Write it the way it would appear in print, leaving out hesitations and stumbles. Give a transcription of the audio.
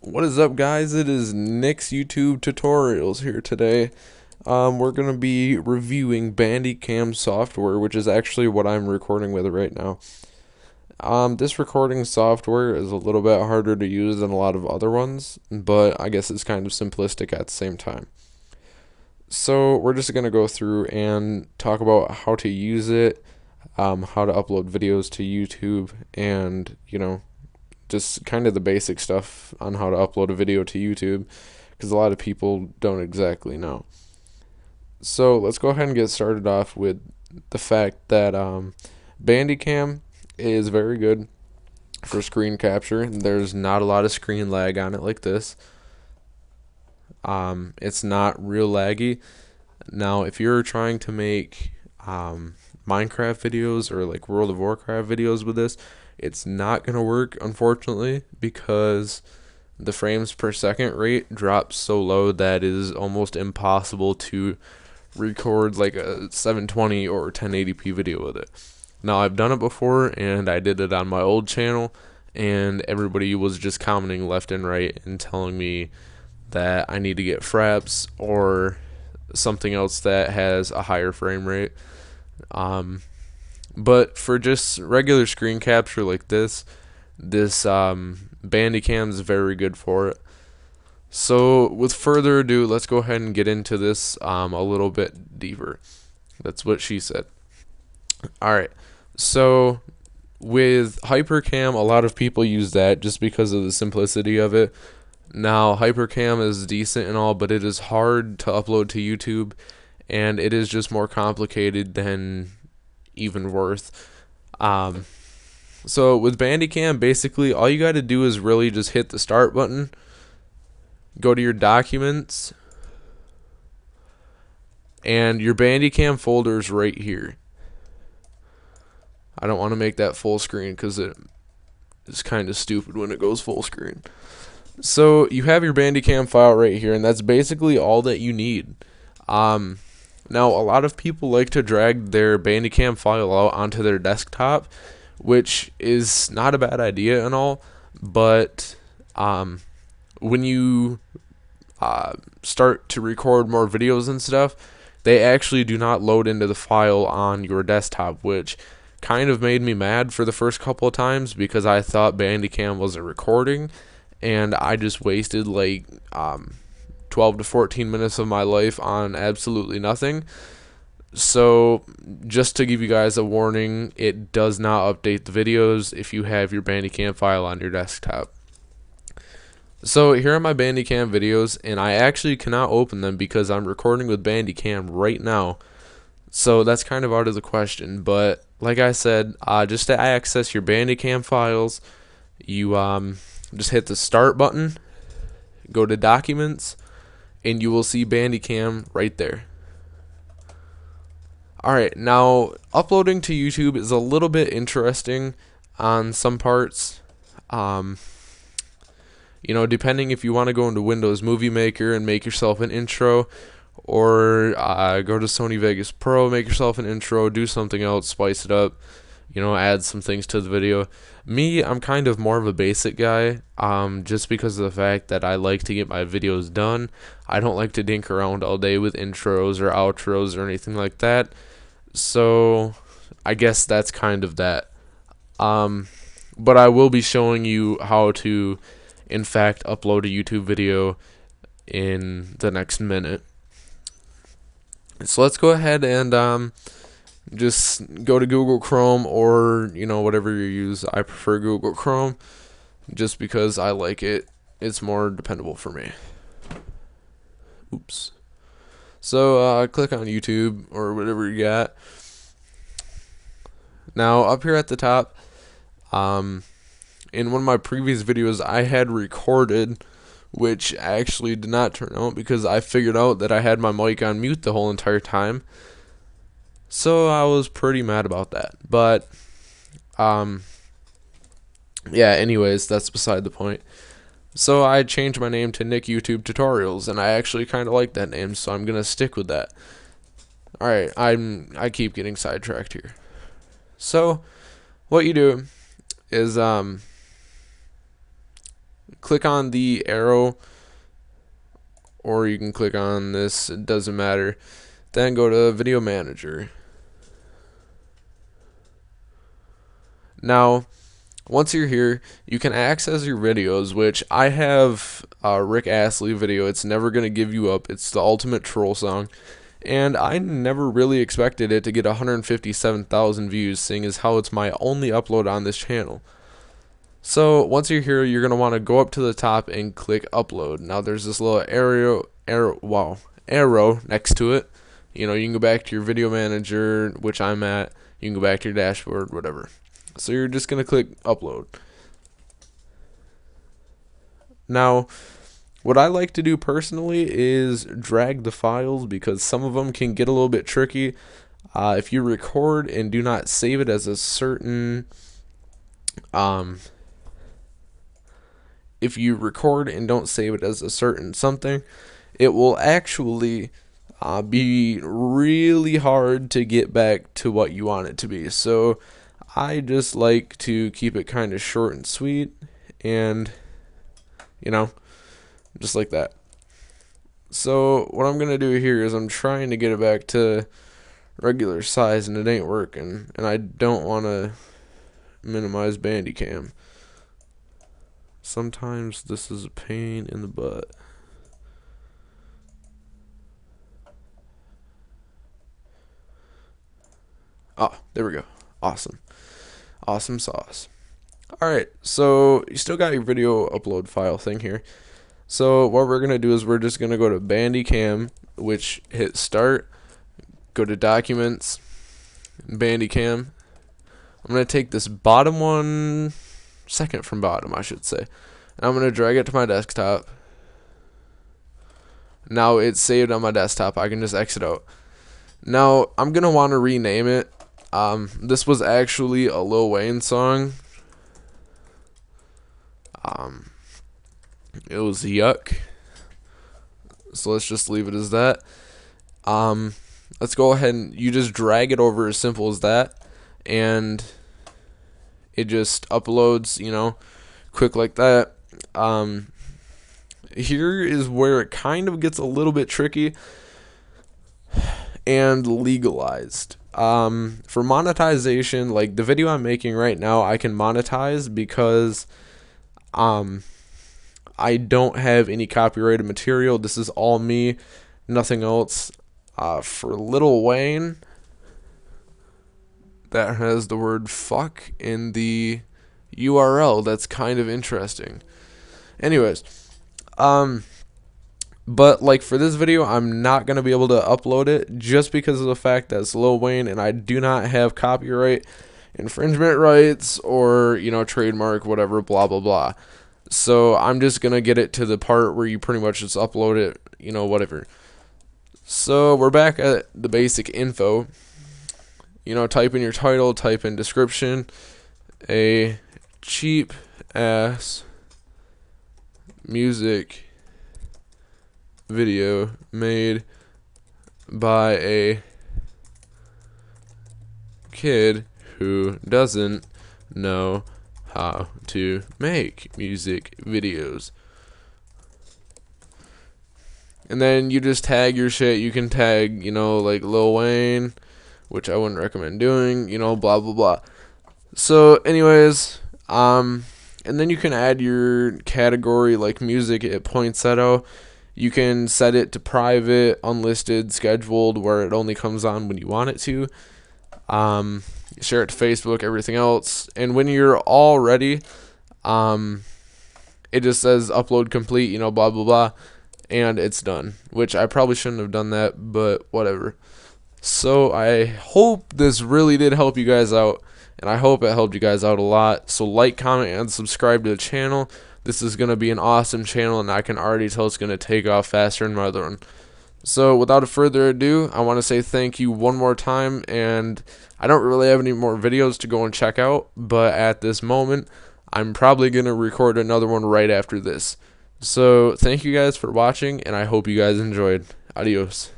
What is up, guys? It is Nick's YouTube Tutorials here today. We're going to be reviewing Bandicam software, which is actually what I'm recording with right now. This recording software is a little bit harder to use than a lot of other ones, but I guess it's kind of simplistic at the same time. So we're just going to go through and talk about how to use it, how to upload videos to YouTube, and, just kind of the basic stuff on how to upload a video to YouTube, because a lot of people don't exactly know. So let's go ahead and get started off with the fact that Bandicam is very good for screen capture. There's not a lot of screen lag on it like this. It's not real laggy. Now, if you're trying to make Minecraft videos or like World of Warcraft videos with this, it's not going to work, unfortunately, because the frames per second rate drops so low that it is almost impossible to record like a 720 or 1080p video with it. Now, I've done it before, and I did it on my old channel, and everybody was just commenting left and right and telling me that I need to get fraps or something else that has a higher frame rate. But for just regular screen capture like this Bandicam is very good for it. So with further ado, let's go ahead and get into this a little bit deeper. That's what she said. Alright, so with Hypercam, a lot of people use that just because of the simplicity of it. Now, Hypercam is decent and all, but it is hard to upload to YouTube, and it is just more complicated than even worth. So with Bandicam, basically all you got to do is really just hit the start button, go to your documents, and your Bandicam folder's right here. I don't want to make that full screen because it is kind of stupid when it goes full screen. So you have your Bandicam file right here, and that's basically all that you need. Now, a lot of people like to drag their Bandicam file out onto their desktop, which is not a bad idea and all, but when you start to record more videos and stuff, they actually do not load into the file on your desktop, which kind of made me mad for the first couple of times because I thought Bandicam was a recording, and I just wasted like 12 to 14 minutes of my life on absolutely nothing. So just to give you guys a warning, it does not update the videos if you have your Bandicam file on your desktop. So here are my Bandicam videos, and I actually cannot open them because I'm recording with Bandicam right now. So that's kind of out of the question, but like I said, just to access your Bandicam files, you just hit the start button, go to documents, and you will see Bandicam right there. Alright, now uploading to YouTube is a little bit interesting on some parts. Depending if you want to go into Windows Movie Maker and make yourself an intro, or go to Sony Vegas Pro, make yourself an intro, do something else, spice it up, add some things to the video. Me, I'm kind of more of a basic guy, just because of the fact that I like to get my videos done. I don't like to dink around all day with intros or outros or anything like that. So I guess that's kind of that. But I will be showing you how to, in fact, upload a YouTube video in the next minute. So let's go ahead and just go to Google Chrome, or whatever you use. I prefer Google Chrome just because I like it. It's more dependable for me. Oops. So click on YouTube or whatever you got. Now up here at the top, in one of my previous videos I had recorded, which actually did not turn out because I figured out that I had my mic on mute the whole entire time. So I was pretty mad about that. But yeah, anyways, that's beside the point. So I changed my name to Nick YouTube Tutorials, and I actually kind of like that name, so I'm gonna stick with that. Alright, I keep getting sidetracked here. So what you do is click on the arrow, or you can click on this, it doesn't matter. Then go to Video Manager. Now, once you're here, you can access your videos, which I have a Rick Astley video. It's Never Gonna Give You Up. It's the ultimate troll song. And I never really expected it to get 157,000 views, seeing as how it's my only upload on this channel. So once you're here, you're going to want to go up to the top and click Upload. Now there's this little arrow next to it. You know, you can go back to your Video Manager, which I'm at. You can go back to your dashboard, whatever. So you're just going to click Upload. Now, what I like to do personally is drag the files, because some of them can get a little bit tricky. If you record and do not save it as a certain if you record and don't save it as a certain something, it will actually be really hard to get back to what you want it to be. So I just like to keep it kind of short and sweet, and you know, just like that. So what I'm gonna do here is I'm trying to get it back to regular size, and it ain't working, and I don't want to minimize Bandicam. Sometimes this is a pain in the butt. Oh, there we go. Awesome sauce. Alright, so you still got your video upload file thing here. So what we're going to do is we're just going to go to Bandicam, which hit start, go to documents, Bandicam. I'm going to take this bottom one, second from bottom I should say, and I'm going to drag it to my desktop. Now it's saved on my desktop. I can just exit out. Now I'm going to want to rename it. This was actually a Lil Wayne song. It was Yuck. So let's just leave it as that. Let's go ahead and you just drag it over, as simple as that, and it just uploads, you know, quick like that. Here is where it kind of gets a little bit tricky and legalized. For monetization, like the video I'm making right now, I can monetize because I don't have any copyrighted material. This is all me, nothing else. For Lil Wayne, that has the word fuck in the URL. That's kind of interesting. Anyways, but like for this video, I'm not going to be able to upload it just because of the fact that it's Lil Wayne and I do not have copyright infringement rights or, you know, trademark, whatever, blah, blah, blah. So I'm just going to get it to the part where you pretty much just upload it, you know, whatever. So we're back at the basic info. You know, type in your title, type in description, a cheap ass music video made by a kid who doesn't know how to make music videos. And then you just tag your shit. You can tag, you know, like Lil Wayne, which I wouldn't recommend doing, you know, blah blah blah. So anyways, and then you can add your category like music at poinsettia. You can set it to private, unlisted, scheduled, where it only comes on when you want it to. Share it to Facebook, everything else. And when you're all ready, it just says upload complete, you know, blah, blah, blah. And it's done, which I probably shouldn't have done that, but whatever. So I hope this really did help you guys out, and I hope it helped you guys out a lot. So like, comment, and subscribe to the channel. This is going to be an awesome channel, and I can already tell it's going to take off faster than my other one. So without further ado, I want to say thank you one more time, and I don't really have any more videos to go and check out, but at this moment, I'm probably going to record another one right after this. So thank you guys for watching, and I hope you guys enjoyed. Adios.